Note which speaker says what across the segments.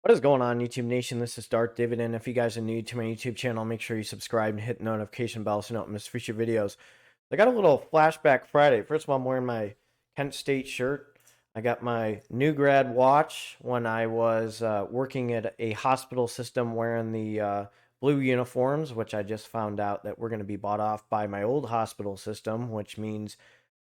Speaker 1: What is going on, YouTube Nation? This is Dark Dividend. If you guys are new to my YouTube channel, make sure you subscribe and hit the notification bell so you don't miss future videos. I got a little flashback Friday. First of all, I'm wearing my Kent State shirt. I got my new grad watch when I was working at a hospital system wearing the blue uniforms, which I just found out that we're going to be bought off by my old hospital system, which means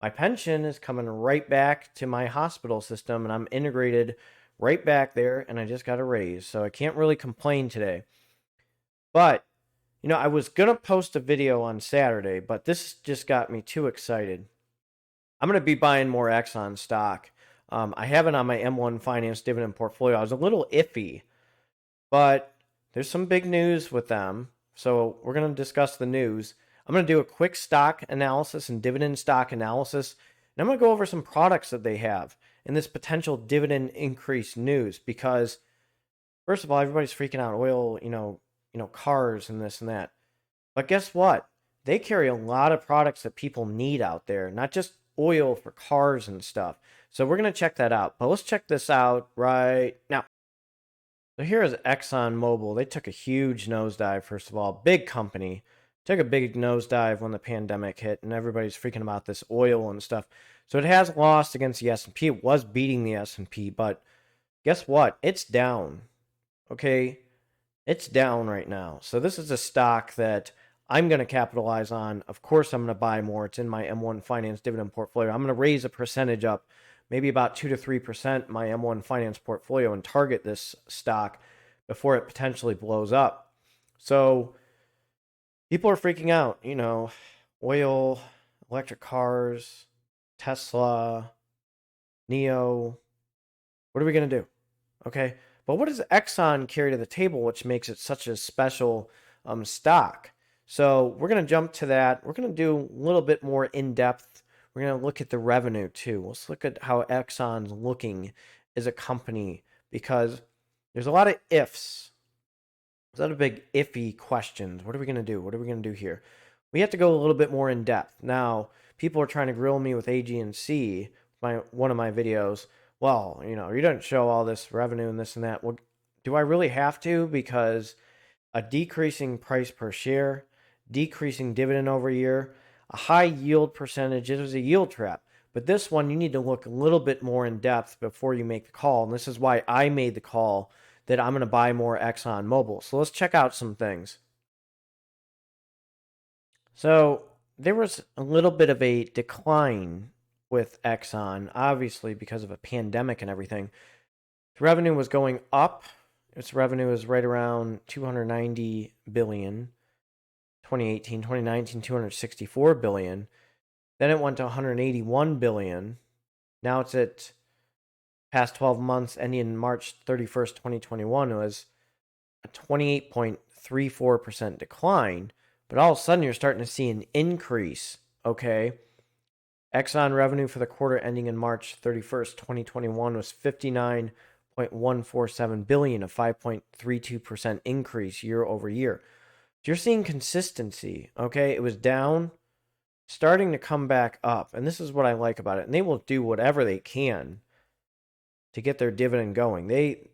Speaker 1: my pension is coming right back to my hospital system, and I'm integrated right back there, and I just got a raise. So I can't really complain today. But, I was going to post a video on Saturday, but this just got me too excited. I'm going to be buying more Exxon stock. I have it on my M1 Finance Dividend portfolio. I was a little iffy, but there's some big news with them. So we're going to discuss the news. I'm going to do a quick stock analysis and dividend stock analysis. And I'm going to go over some products that they have in this potential dividend increase news because, first of all, everybody's freaking out oil, cars and this and that. But guess what? They carry a lot of products that people need out there, not just oil for cars and stuff. So we're going to check that out. But let's check this out right now. So here is ExxonMobil. They took a huge nosedive, first of all. Big company. Took a big nosedive when the pandemic hit, and everybody's freaking about this oil and stuff. So it has lost against the S&P. It was beating the S&P, but guess what? It's down. Okay? It's down right now. So this is a stock that I'm going to capitalize on. Of course, I'm going to buy more. It's in my M1 Finance Dividend portfolio. I'm going to raise a percentage up, maybe about 2 to 3% my M1 Finance portfolio and target this stock before it potentially blows up. So people are freaking out, oil, electric cars, Tesla, Neo. What are we going to do? Okay. But what does Exxon carry to the table, which makes it such a special stock? So we're going to jump to that. We're going to do a little bit more in depth. We're going to look at the revenue too. Let's look at how Exxon's looking as a company because there's a lot of ifs. There's a lot of big iffy questions. What are we going to do? What are we going to do here? We have to go a little bit more in depth. Now, people are trying to grill me with AG&C, one of my videos. Well, you don't show all this revenue and this and that. Well, do I really have to? Because a decreasing price per share, decreasing dividend over year, a high yield percentage, it was a yield trap. But this one, you need to look a little bit more in depth before you make the call. And this is why I made the call that I'm going to buy more ExxonMobil. So let's check out some things. So there was a little bit of a decline with Exxon, obviously because of a pandemic and everything. The revenue was going up. Its revenue is right around 290 billion. 2018, 2019, 264 billion. Then it went to 181 billion. Now it's at past 12 months ending March 31st, 2021 was a 28.34% decline. But all of a sudden, you're starting to see an increase, okay? Exxon revenue for the quarter ending in March 31st, 2021 was 59.147 billion, a 5.32% increase year over year. So you're seeing consistency, okay? It was down, starting to come back up. And this is what I like about it. And they will do whatever they can to get their dividend going. They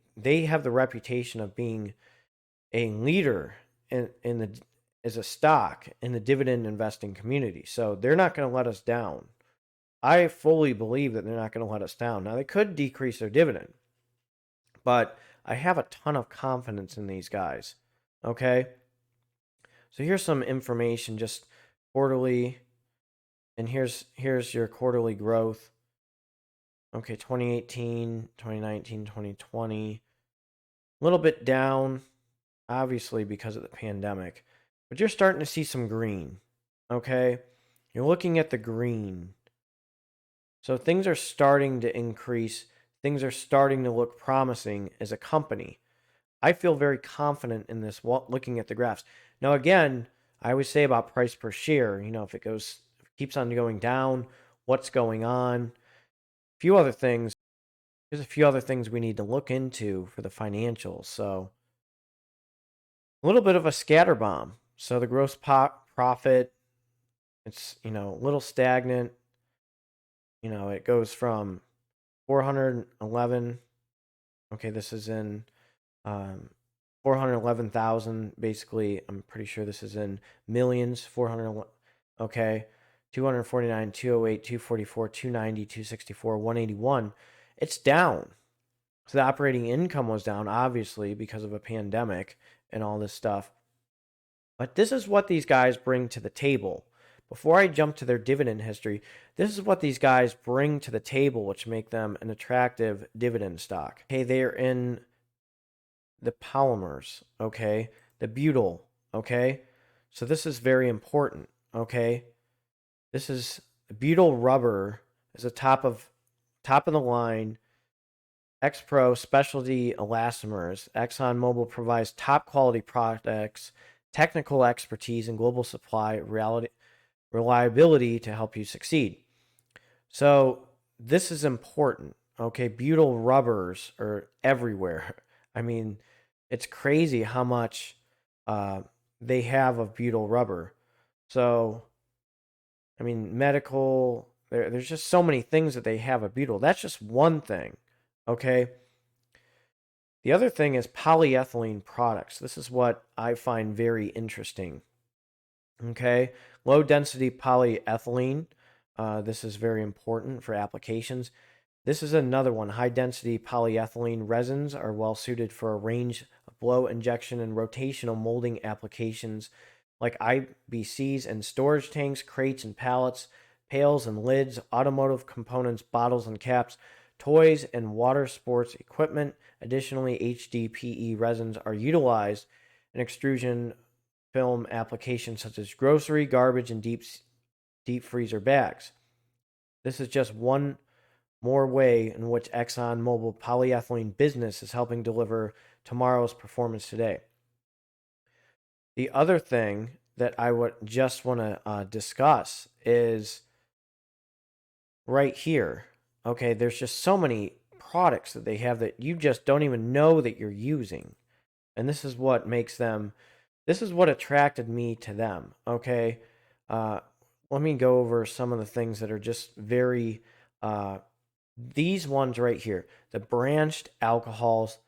Speaker 1: have the reputation of being a leader in the as a stock in the dividend investing community. So they're not going to let us down. I fully believe that they're not going to let us down. Now, they could decrease their dividend, but I have a ton of confidence in these guys. Okay? So here's some information, just quarterly, and here's your quarterly growth. Okay, 2018, 2019, 2020. A little bit down, obviously because of the pandemic. But you're starting to see some green, okay? You're looking at the green. So things are starting to increase. Things are starting to look promising as a company. I feel very confident in this looking at the graphs. Now, again, I always say about price per share, if it keeps on going down, what's going on. A few other things. There's a few other things we need to look into for the financials. So a little bit of a scatter bomb. So the gross profit, it's, a little stagnant. It goes from 411. Okay, this is in Um, 411,000, basically, I'm pretty sure this is in millions. 400, okay. 249, 208, 244, 290, 264, 181. It's down. So the operating income was down, obviously, because of a pandemic and all this stuff. But this is what these guys bring to the table. Before I jump to their dividend history, this is what these guys bring to the table, which make them an attractive dividend stock. Okay, they're in the polymers, okay? The butyl, okay? So this is very important, okay? This is butyl rubber is a top of the line X-Pro specialty elastomers. ExxonMobil provides top quality products, technical expertise, and global supply reliability to help you succeed. So this is important. Okay, butyl rubbers are everywhere. I mean, it's crazy how much they have of butyl rubber. So, I mean, medical, there's just so many things that they have of butyl. That's just one thing. Okay. The other thing is polyethylene products. This is what I find very interesting. Okay. Low density polyethylene. This is very important for applications. This is another one. High density polyethylene resins are well suited for a range of blow injection and rotational molding applications like IBCs and storage tanks, crates and pallets, pails and lids, automotive components, bottles and caps, toys and water sports equipment. Additionally, HDPE resins are utilized in extrusion film applications such as grocery, garbage, and deep freezer bags. This is just one more way in which ExxonMobil polyethylene business is helping deliver tomorrow's performance today. The other thing that I would just want to discuss is right here. Okay, there's just so many products that they have that you just don't even know that you're using. And this is what makes them, this is what attracted me to them. Okay, let me go over some of the things that are just very, these ones right here, the branched alcohols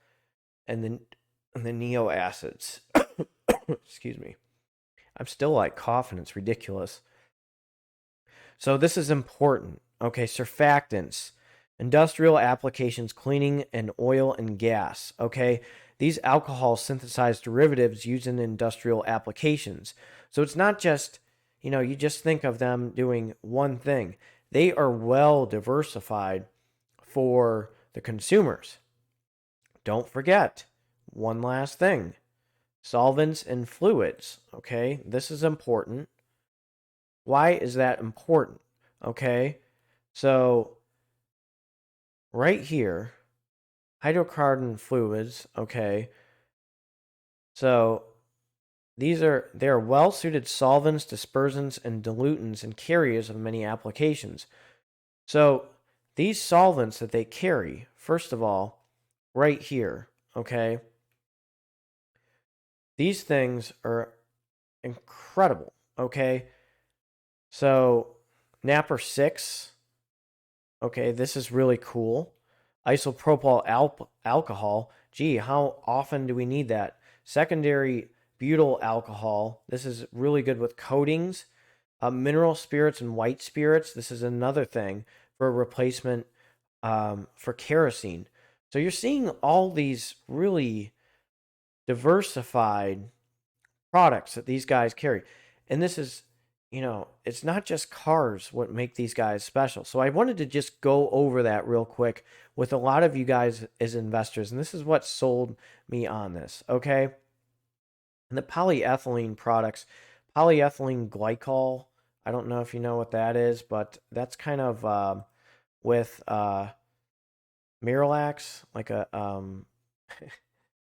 Speaker 1: and the neo acids. Excuse me. I'm still like coughing. It's ridiculous. So this is important. Okay, surfactants, industrial applications, cleaning and oil and gas. Okay, these alcohols synthesize derivatives used in industrial applications. So it's not just, you just think of them doing one thing. They are well diversified for the consumers. Don't forget, one last thing, solvents and fluids. Okay, this is important. Why is that important? Okay, so right here, hydrocarbon fluids. Okay, so they're well suited solvents, dispersants, and dilutants and carriers of many applications. So these solvents that they carry, first of all, right here, okay, these things are incredible. Okay, so Napper 6. Okay, this is really cool. Isopropyl alcohol. Gee, how often do we need that? Secondary butyl alcohol. This is really good with coatings. Mineral spirits and white spirits. This is another thing for a replacement for kerosene. So you're seeing all these really diversified products that these guys carry. And this is, it's not just cars what make these guys special. So I wanted to just go over that real quick with a lot of you guys as investors. And this is what sold me on this, okay? And the polyethylene products, polyethylene glycol, I don't know if you know what that is, but that's kind of with Miralax, like a,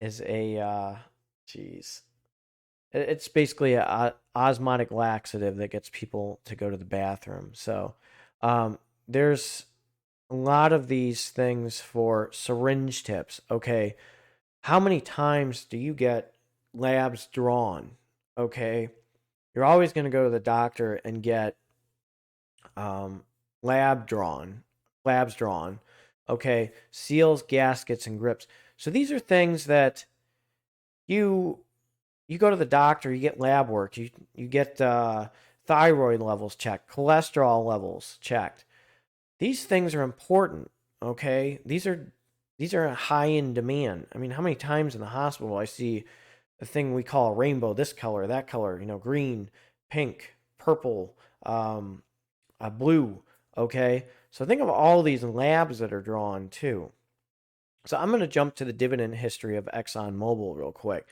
Speaker 1: is a, geez. It's basically a osmotic laxative that gets people to go to the bathroom. So there's a lot of these things for syringe tips. Okay, how many times do you get labs drawn? Okay, you're always going to go to the doctor and get um, labs drawn. Okay, seals, gaskets, and grips. So these are things that You you go to the doctor, you get lab work, you get thyroid levels checked, cholesterol levels checked. These things are important, okay? These are high in demand. I mean, how many times in the hospital I see the thing we call a rainbow, this color, that color, green, pink, purple, blue, okay? So think of all these labs that are drawn too. So I'm going to jump to the dividend history of ExxonMobil real quick.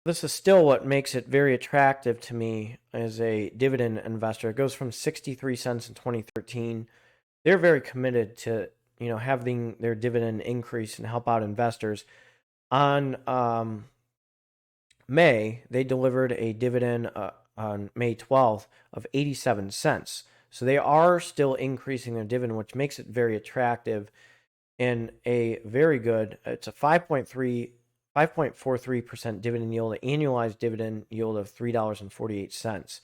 Speaker 1: This is still what makes it very attractive to me as a dividend investor. It goes from 63 cents in 2013. They're very committed to, having their dividend increase and help out investors. On May, they delivered a dividend on May 12th of 87 cents. So they are still increasing their dividend, which makes it very attractive and a very good, it's a 5.43% dividend yield, an annualized dividend yield of $3.48.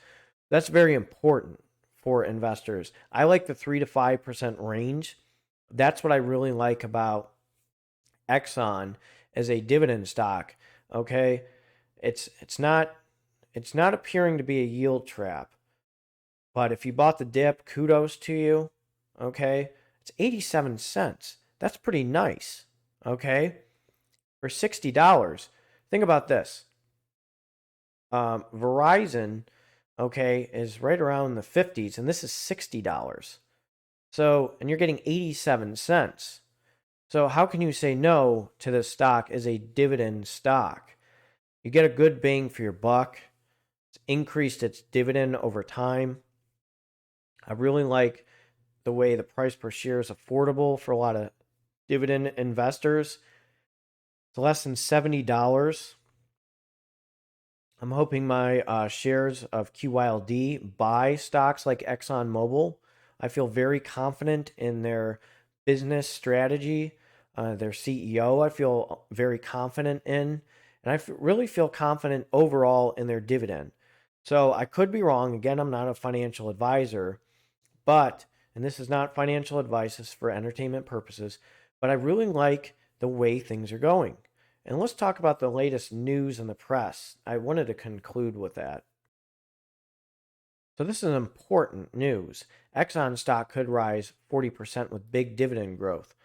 Speaker 1: That's very important for investors. I like the 3 to 5% range. That's what I really like about Exxon as a dividend stock. Okay, it's not appearing to be a yield trap, but if you bought the dip, kudos to you. Okay, it's 87 cents. That's pretty nice. Okay, for $60. Think about this. Verizon, okay, is right around the 50s, and this is $60. So, and you're getting 87 cents. So, how can you say no to this stock as a dividend stock? You get a good bang for your buck. It's increased its dividend over time. I really like the way the price per share is affordable for a lot of dividend investors. It's less than $70. I'm hoping my shares of QYLD buy stocks like ExxonMobil. I feel very confident in their business strategy, their CEO. I feel very confident in, and I really feel confident overall in their dividend. So I could be wrong. Again, I'm not a financial advisor, but, and this is not financial advice, this is for entertainment purposes, but I really like the way things are going. And let's talk about the latest news in the press. I wanted to conclude with that. So this is important news. Exxon stock could rise 40% with big dividend growth.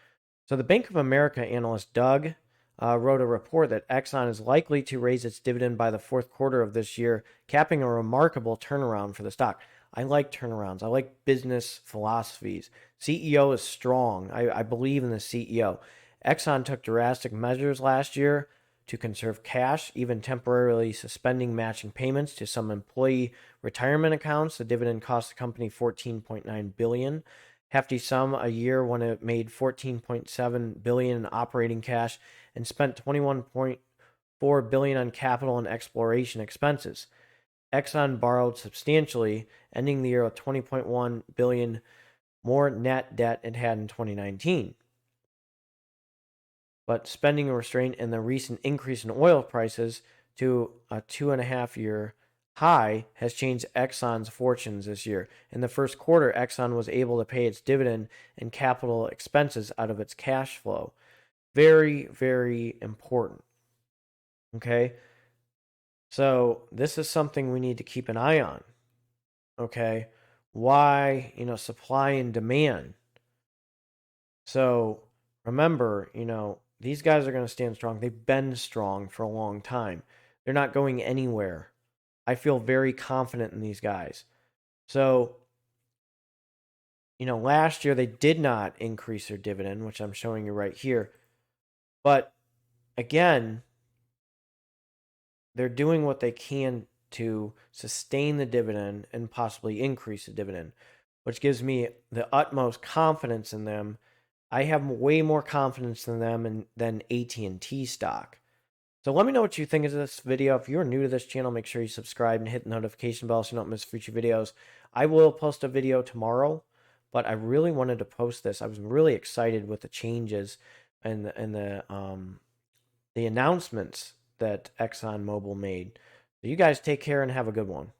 Speaker 1: So the Bank of America analyst Doug wrote a report that Exxon is likely to raise its dividend by the fourth quarter of this year, capping a remarkable turnaround for the stock. I like turnarounds. I like business philosophies. CEO is strong. I believe in the CEO. Exxon took drastic measures last year to conserve cash, even temporarily suspending matching payments to some employee retirement accounts. The dividend cost the company $14.9 billion. Hefty sum a year when it made $14.7 billion in operating cash and spent $21.4 billion on capital and exploration expenses. Exxon borrowed substantially, ending the year with $20.1 billion more net debt it had in 2019. But spending restraint and the recent increase in oil prices to a 2.5-year high has changed Exxon's fortunes this year. In the first quarter, Exxon was able to pay its dividend and capital expenses out of its cash flow. Very, very important. Okay? So, this is something we need to keep an eye on. Okay? Why, supply and demand. So, remember, these guys are going to stand strong. They've been strong for a long time. They're not going anywhere. I feel very confident in these guys. So, last year they did not increase their dividend, which I'm showing you right here. But again, they're doing what they can to sustain the dividend and possibly increase the dividend, which gives me the utmost confidence in them. I have way more confidence in them than AT&T stock. So let me know what you think of this video. If you're new to this channel, make sure you subscribe and hit the notification bell so you don't miss future videos. I will post a video tomorrow, but I really wanted to post this. I was really excited with the changes and the announcements that ExxonMobil made. So you guys take care and have a good one.